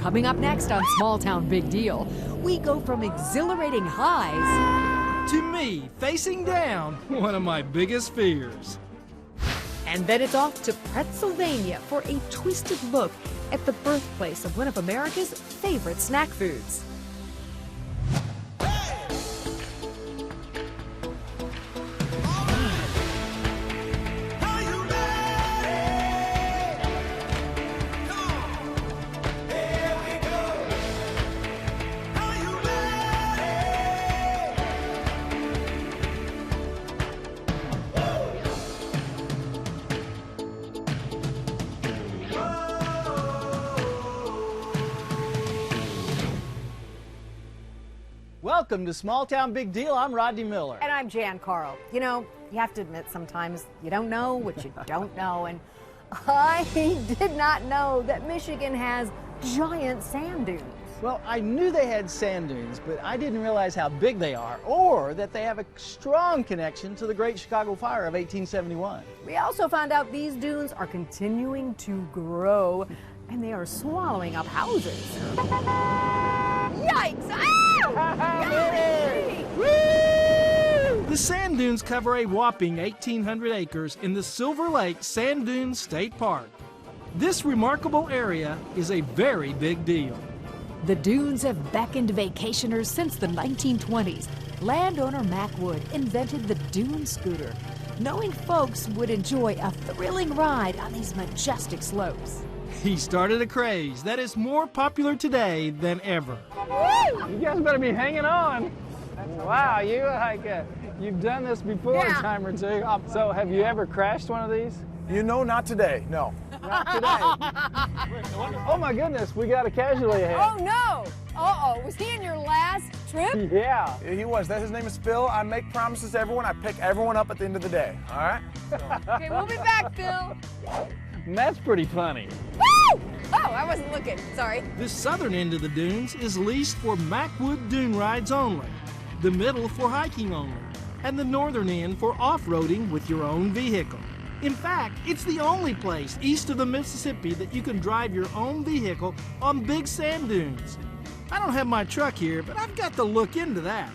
Coming up next on Small Town Big Deal, we go from exhilarating highs to me facing down one of my biggest fears. and then it's off to Pennsylvania for a twisted look at the birthplace of one of America's favorite snack foods. Welcome to Small Town Big Deal. I'm Rodney Miller. And I'm Jann Carl. You know, you have to admit sometimes you don't know what you don't know. And I did not know that Michigan has giant sand dunes. Well, I knew they had sand dunes, but I didn't realize how big they are or that they have a strong connection to the Great Chicago Fire of 1871. We also found out these dunes are continuing to grow and they are swallowing up houses. Yikes! Ah! The sand dunes cover a whopping 1,800 acres in the Silver Lake Sand Dunes State Park. This remarkable area is a very big deal. The dunes have beckoned vacationers since the 1920s. Landowner Mac Wood invented the dune scooter, knowing folks would enjoy a thrilling ride on these majestic slopes. He started a craze that is more popular today than ever. You guys better be hanging on. Wow, you've done this before a time or two. So have you ever crashed one of these? You know, not today, no. Not today. Oh my goodness, we got a casualty ahead. Oh no! Uh-oh, was he in your last trip? Yeah. He was. His name is Phil. I make promises to everyone. I pick everyone up at the end of the day, all right? Okay, we'll be back, Phil. That's pretty funny. Woo! Oh, I wasn't looking. Sorry. The southern end of the dunes is leased for Macwood dune rides only, the middle for hiking only, and the northern end for off-roading with your own vehicle. In fact, it's the only place east of the Mississippi that you can drive your own vehicle on big sand dunes. I don't have my truck here, but I've got to look into that.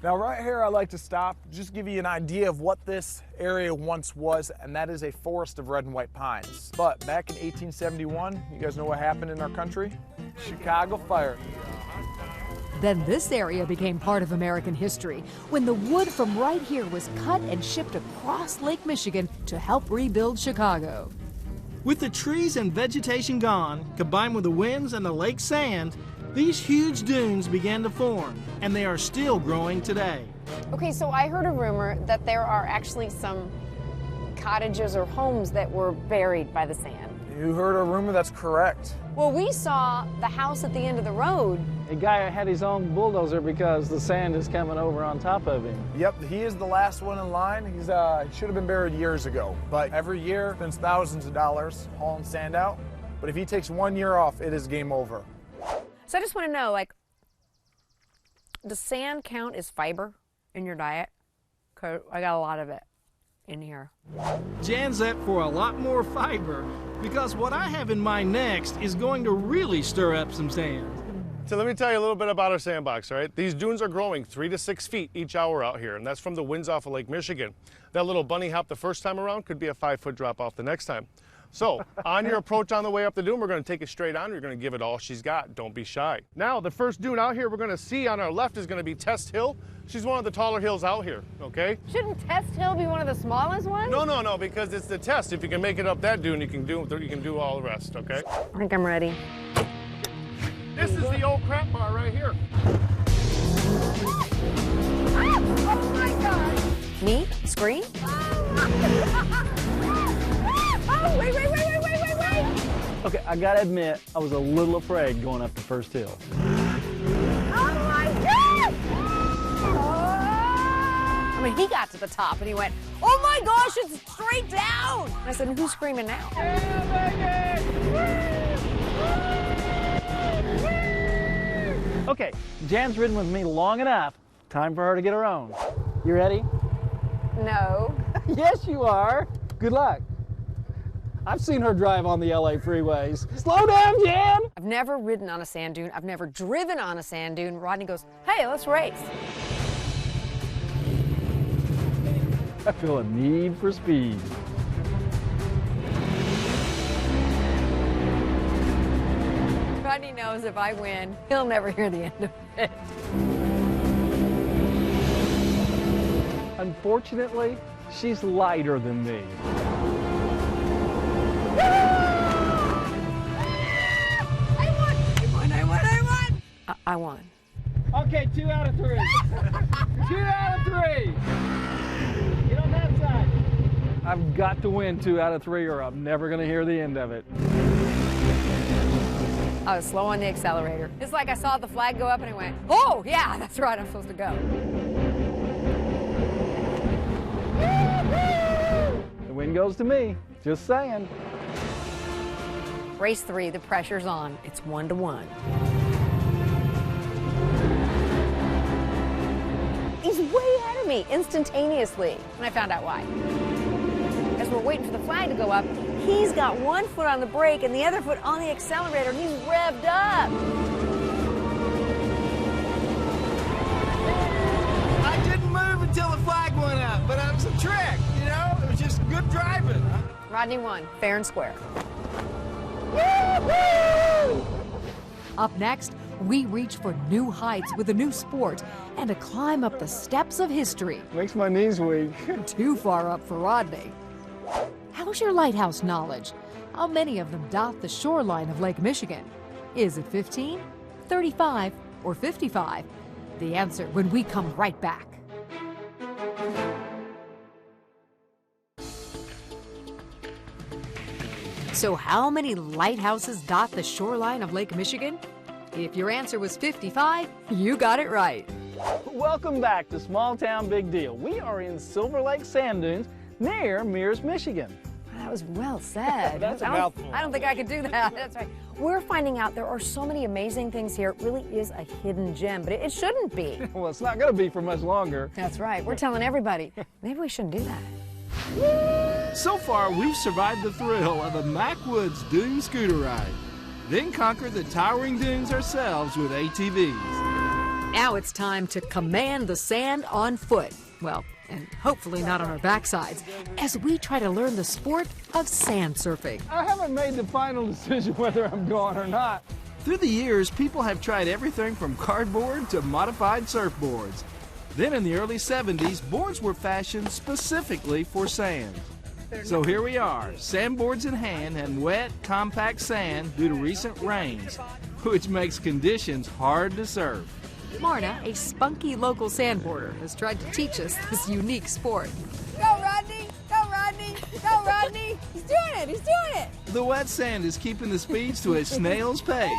Now, right here, I like to stop, just give you an idea of what this area once was, and that is a forest of red and white pines. But back in 1871, you guys know what happened in our country? Chicago Fire. Then this area became part of American history when the wood from right here was cut and shipped across Lake Michigan to help rebuild Chicago. With the trees and vegetation gone, combined with the winds and the lake sand, these huge dunes began to form, and they are still growing today. Okay, so I heard a rumor that there are actually some cottages or homes that were buried by the sand. You heard a rumor, that's correct. Well, we saw the house at the end of the road. A guy had his own bulldozer because the sand is coming over on top of him. Yep, he is the last one in line. He should have been buried years ago. But every year, spends thousands of dollars hauling sand out. But if he takes 1 year off, it is game over. So I just want to know, like, does sand count as fiber in your diet? 'Cause I got a lot of it in here. Jan's up for a lot more fiber because what I have in mind next is going to really stir up some sand. So let me tell you a little bit about our sandbox, all right? These dunes are growing 3 to 6 feet each hour out here, and that's from the winds off of Lake Michigan. That little bunny hop the first time around could be a 5-foot drop off the next time. So, on your approach on the way up the dune, we're going to take it straight on. You're going to give it all she's got. Don't be shy. Now, the first dune out here we're going to see on our left is going to be Test Hill. She's one of the taller hills out here, okay? Shouldn't Test Hill be one of the smallest ones? No, because it's the test. If you can make it up that dune, you can do all the rest, okay? I think I'm ready. This is the old crap bar right here. Oh my God! Me? Scream? Oh, wait! Okay, I gotta admit, I was a little afraid going up the first hill. Oh my God! Oh. I mean, he got to the top and he went, oh my gosh, it's straight down! And I said, who's screaming now? Okay, Jan's ridden with me long enough. Time for her to get her own. You ready? No. Yes, you are. Good luck. I've seen her drive on the LA freeways. Slow down, Jann! I've never ridden on a sand dune. I've never driven on a sand dune. Rodney goes, hey, let's race. I feel a need for speed. Rodney knows if I win, he'll never hear the end of it. Unfortunately, she's lighter than me. I won. Okay, 2 out of 3. 2 out of 3. Get on that side. I've got to win 2 out of 3 or I'm never going to hear the end of it. I was slow on the accelerator. It's like I saw the flag go up and I went, oh, yeah, that's right, I'm supposed to go. The win goes to me. Just saying. Race 3, the pressure's on. It's 1-1. He's way ahead of me instantaneously. And I found out why. As we're waiting for the flag to go up, he's got one foot on the brake and the other foot on the accelerator, and he's revved up. I didn't move until the flag went up, but it was a trick, you know? It was just good driving. Rodney won, fair and square. Up next, we reach for new heights with a new sport and a climb up the steps of history. Makes my knees weak. Too far up for Rodney. How's your lighthouse knowledge? How many of them dot the shoreline of Lake Michigan? Is it 15, 35, or 55? The answer when we come right back. So how many lighthouses dot the shoreline of Lake Michigan? If your answer was 55, you got it right. Welcome back to Small Town Big Deal. We are in Silver Lake Sand Dunes near Mears, Michigan. That was well said. That's a mouthful. I don't think I could do that. That's right. We're finding out there are so many amazing things here. It really is a hidden gem, but it shouldn't be. Well, it's not going to be for much longer. That's right. We're telling everybody. Maybe we shouldn't do that. So far, we've survived the thrill of the Macwoods Dune Scooter Ride, then conquered the towering dunes ourselves with ATVs. Now it's time to command the sand on foot. Well, and hopefully not on our backsides, as we try to learn the sport of sand surfing. I haven't made the final decision whether I'm going or not. Through the years, people have tried everything from cardboard to modified surfboards. Then in the early 70s, boards were fashioned specifically for sand. So here we are, sandboards in hand and wet, compact sand due to recent rains, which makes conditions hard to surf. Marna, a spunky local sandboarder, has tried to teach us this unique sport. Go, Rodney! Go, Rodney! Go, Rodney! He's doing it! He's doing it! The wet sand is keeping the speeds to a snail's pace,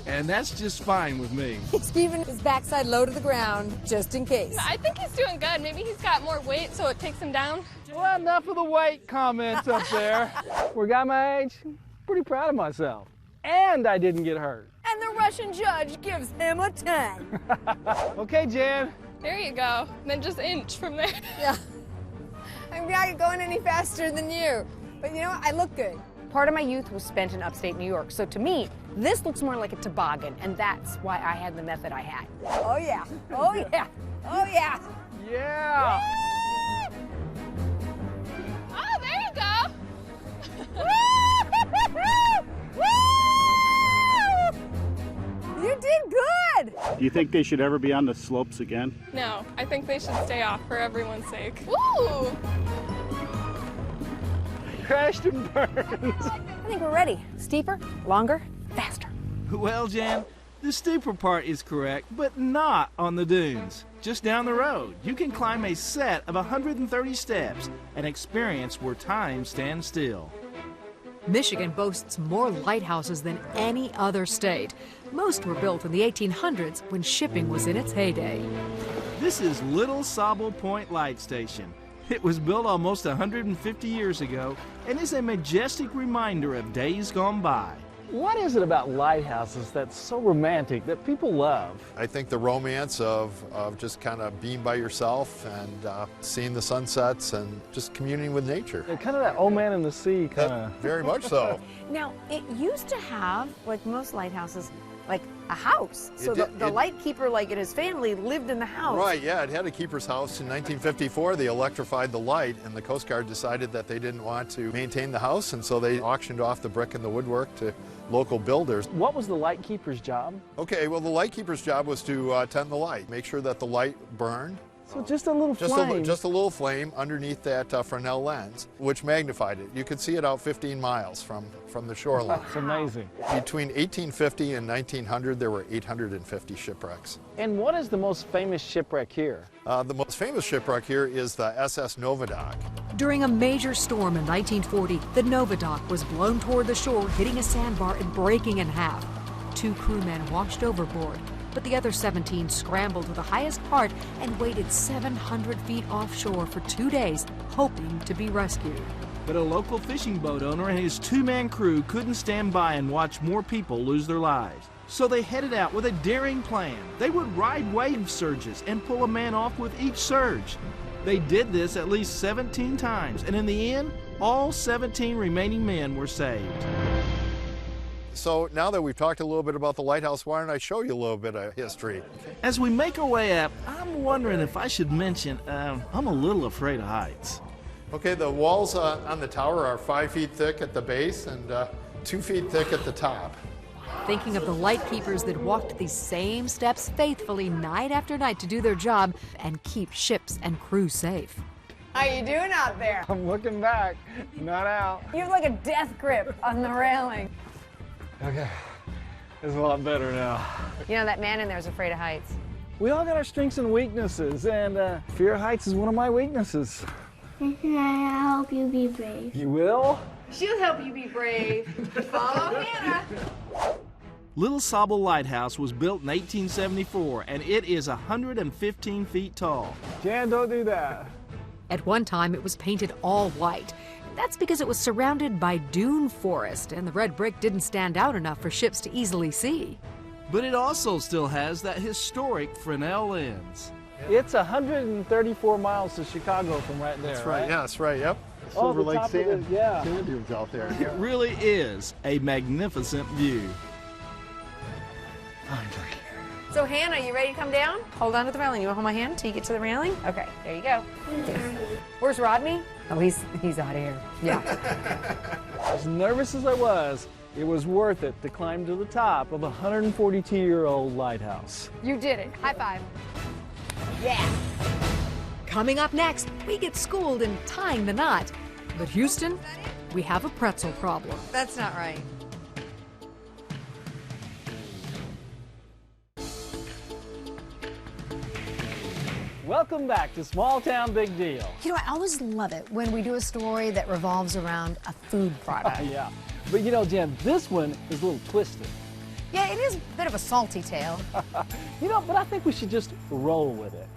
and that's just fine with me. He's keeping his backside low to the ground, just in case. I think he's doing good. Maybe he's got more weight, so it takes him down. Well, enough of the weight comments up there. For a guy my age, pretty proud of myself. And I didn't get hurt. And the Russian judge gives him a 10. Okay, Jann. There you go. Then just inch from there. Yeah. I'm not going any faster than you. But you know what? I look good. Part of my youth was spent in upstate New York. So to me, this looks more like a toboggan. And that's why I had the method I had. Oh, yeah. Oh, yeah. Oh, yeah. Yeah. Oh, there you go. You did good! Do you think they should ever be on the slopes again? No, I think they should stay off for everyone's sake. Woo! Crashed and burned. I think we're ready. Steeper, longer, faster. Well, Jan, the steeper part is correct, but not on the dunes. Just down the road, you can climb a set of 130 steps and experience where time stands still. Michigan boasts more lighthouses than any other state. Most were built in the 1800s when shipping was in its heyday. This is Little Sabol Point Light Station. It was built almost 150 years ago and is a majestic reminder of days gone by. What is it about lighthouses that's so romantic that people love? I think the romance of just kind of being by yourself and seeing the sunsets and just communing with nature. Yeah, kind of that old man in the sea kind of. Very much so. Now, it used to have, like most lighthouses, like a house. So the light keeper, like and his family, lived in the house. Right, yeah, it had a keeper's house. In 1954, they electrified the light, and the Coast Guard decided that they didn't want to maintain the house, and so they auctioned off the brick and the woodwork to local builders. What was the light keeper's job? Okay, well, the light keeper's job was to tend the light, make sure that the light burned. So just a little flame. Just a little flame underneath that Fresnel lens, which magnified it. You could see it out 15 miles from the shoreline. That's amazing. Between 1850 and 1900, there were 850 shipwrecks. And what is the most famous shipwreck here? The most famous shipwreck here is the SS Novadoc. During a major storm in 1940, the Novadoc was blown toward the shore, hitting a sandbar and breaking in half. 2 crewmen washed overboard, but the other 17 scrambled to the highest part and waited 700 feet offshore for 2 days, hoping to be rescued. But a local fishing boat owner and his 2-man crew couldn't stand by and watch more people lose their lives. So they headed out with a daring plan. They would ride wave surges and pull a man off with each surge. They did this at least 17 times, and in the end, all 17 remaining men were saved. So now that we've talked a little bit about the lighthouse, why don't I show you a little bit of history? As we make our way up, I'm wondering if I should mention I'm a little afraid of heights. Okay, the walls on the tower are 5 feet thick at the base and 2 feet thick at the top. Thinking of the light keepers that walked these same steps faithfully night after night to do their job and keep ships and crew safe. How you doing out there? I'm looking back, not out. You have like a death grip on the railing. Okay, it's a lot better now. You know, that man in there is afraid of heights. We all got our strengths and weaknesses, and fear of heights is one of my weaknesses. Can I help you be brave? You will? She'll help you be brave. Follow Hannah. Little Sabol Lighthouse was built in 1874, and it is 115 feet tall. Jan, don't do that. At one time, it was painted all white. That's because it was surrounded by dune forest, and the red brick didn't stand out enough for ships to easily see. But it also still has that historic Fresnel lens. It's 134 miles to Chicago from right there. That's right, yeah, that's right, yep. Oh, Silver Lake sand dunes out there. It really is a magnificent view. So Hannah, you ready to come down? Hold on to the railing. You want to hold my hand till you get to the railing? Okay, there you go. Where's Rodney? Oh, he's out of here. Yeah. As nervous as I was, it was worth it to climb to the top of a 142-year-old lighthouse. You did it. High five. Yeah. Coming up next, we get schooled in tying the knot. But Houston, we have a pretzel problem. That's not right. Welcome back to Small Town Big Deal. You know, I always love it when we do a story that revolves around a food product. Yeah, but you know, Jen, this one is a little twisted. Yeah, it is a bit of a salty tale. You know, but I think we should just roll with it.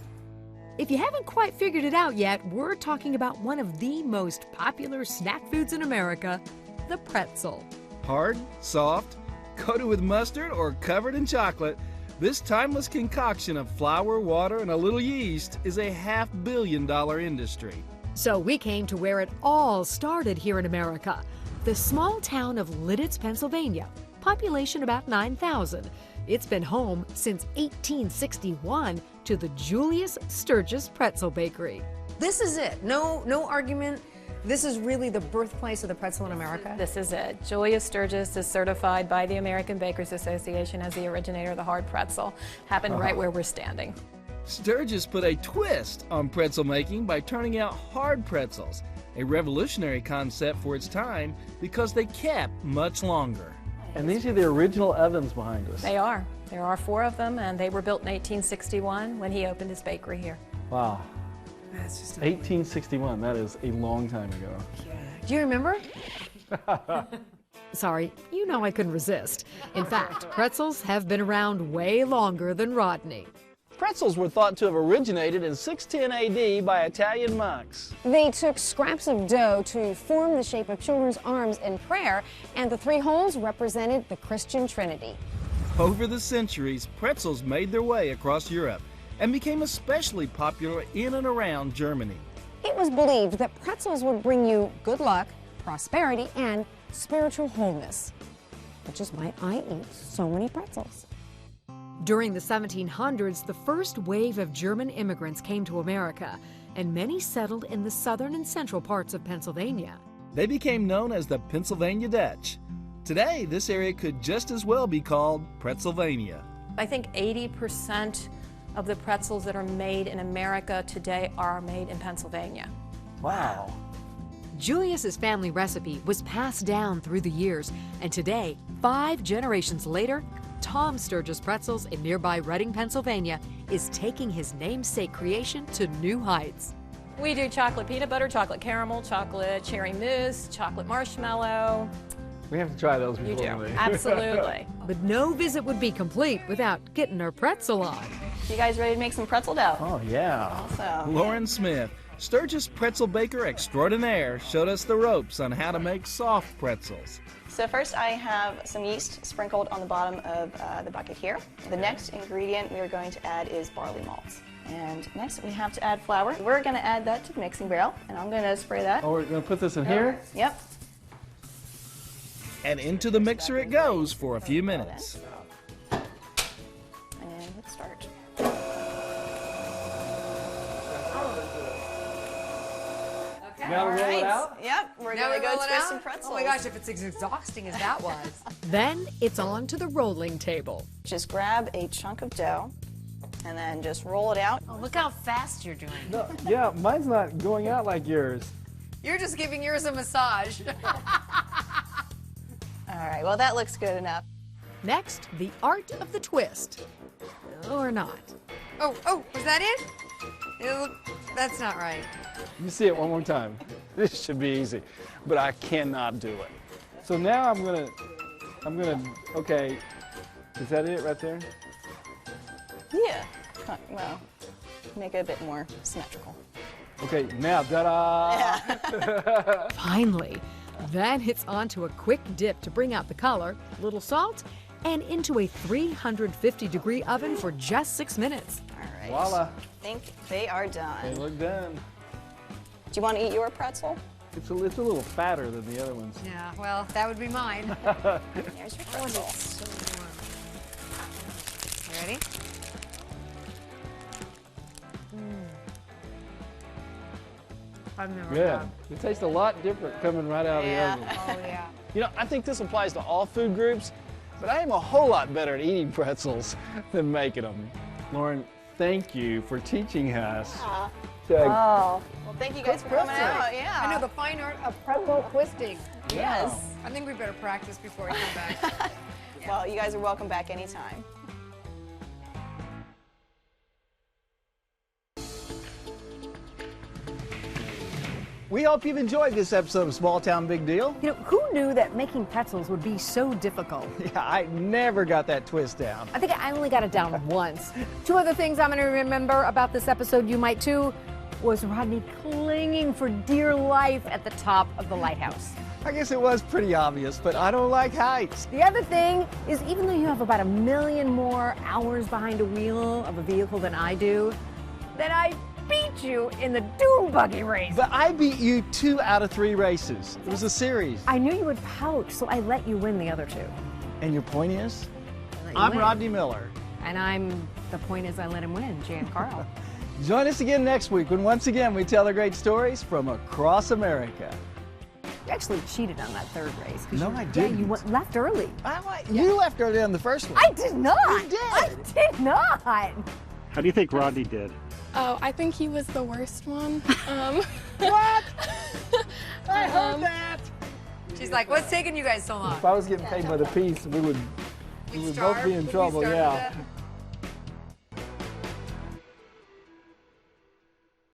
If you haven't quite figured it out yet, we're talking about one of the most popular snack foods in America, the pretzel. Hard, soft, coated with mustard, or covered in chocolate, this timeless concoction of flour, water, and a little yeast is a $500 million industry. So we came to where it all started here in America, the small town of Lidditz, Pennsylvania. Population about 9,000. It's been home since 1861 to the Julius Sturgis Pretzel Bakery. This is it. No argument. This is really the birthplace of the pretzel in America. This is it. Julius Sturgis is certified by the American Bakers Association as the originator of the hard pretzel. Happened right where we're standing. Sturgis put a twist on pretzel making by turning out hard pretzels, a revolutionary concept for its time because they kept much longer. And these are the original ovens behind us. They are. There are 4 of them, and they were built in 1861 when he opened his bakery here. Wow. That's just 1861, that is a long time ago. Do you remember? Sorry, you know I couldn't resist. In fact, pretzels have been around way longer than Rodney. Pretzels were thought to have originated in 610 AD by Italian monks. They took scraps of dough to form the shape of children's arms in prayer, and the 3 holes represented the Christian Trinity. Over the centuries, pretzels made their way across Europe and became especially popular in and around Germany. It was believed that pretzels would bring you good luck, prosperity, and spiritual wholeness, which is why I eat so many pretzels. During the 1700s, the first wave of German immigrants came to America, and many settled in the southern and central parts of Pennsylvania. They became known as the Pennsylvania Dutch. Today, this area could just as well be called Pretzelvania. I think 80% of the pretzels that are made in America today are made in Pennsylvania. Wow. Julius's family recipe was passed down through the years, and today, 5 generations later, Tom Sturgis Pretzels in nearby Reading, Pennsylvania, is taking his namesake creation to new heights. We do chocolate peanut butter, chocolate caramel, chocolate cherry mousse, chocolate marshmallow. We have to try those You before do, we absolutely. But no visit would be complete without getting her pretzel on. You guys ready to make some pretzel dough? Oh, yeah. Awesome. Lauren Smith, Sturgis pretzel baker extraordinaire, showed us the ropes on how to make soft pretzels. So first I have some yeast sprinkled on the bottom of the bucket here. The next ingredient we are going to add is barley malt. And next we have to add flour. We're going to add that to the mixing barrel, and I'm going to spray that. Oh, we're going to put this in here? Yep. And into the mixer it goes for a few minutes. And let's start. You gotta roll it out? Yep, we're going to go twist some pretzels. Oh my gosh, if it's as exhausting as that was. Then it's on to the rolling table. Just grab a chunk of dough and then just roll it out. Oh, look how fast you're doing. No, yeah, mine's not going out like yours. You're just giving yours a massage. All right, well that looks good enough. Next, the art of the twist. Or not. Oh, was that it? That's not right. You see it one more time. This should be easy, but I cannot do it. So now I'm gonna, okay, is that it right there? Yeah, well, make it a bit more symmetrical. Okay, now, ta-da! Finally, then it's on to a quick dip to bring out the color, little salt, and into a 350-degree oven for just 6 minutes. All right. Voila. I think they are done. They look done. Do you want to eat your pretzel? It's a little fatter than the other ones. Yeah, well, that would be mine. Here's your pretzel. So warm. You ready? I've never Yeah, had. it tastes a lot different coming right out of the oven. Oh, yeah. You know, I think this applies to all food groups, but I am a whole lot better at eating pretzels than making them. Lauren, thank you for teaching us. Oh, well, thank you guys for coming out. Yeah. I know the fine art of pretzel twisting. Yes. I think we better practice before we come back. Well, you guys are welcome back anytime. We hope you've enjoyed this episode of Small Town Big Deal. You know, who knew that making pretzels would be so difficult? Yeah, I never got that twist down. I think I only got it down once. 2 other things I'm going to remember about this episode, you might too, was Rodney clinging for dear life at the top of the lighthouse. I guess it was pretty obvious, but I don't like heights. The other thing is, even though you have about 1 million more hours behind a wheel of a vehicle than I do, then I beat you in the dune buggy race. But I beat you 2 out of 3 races. It was a series. I knew you would pout, so I let you win the other 2. And your point is? I let you I'm win. Rodney Miller. And the point is I let him win, Jann Carl. Join us again next week when once again we tell the great stories from across America. You actually cheated on that 3rd race. No, I didn't. Yeah, you left early. You left early on the first one. I did not. You did. I did not. How do you think Rodney did? Oh, I think he was the worst one. What? I heard that. She's like, what's taking you guys so long? If I was getting paid by the piece, we would both be in trouble, yeah.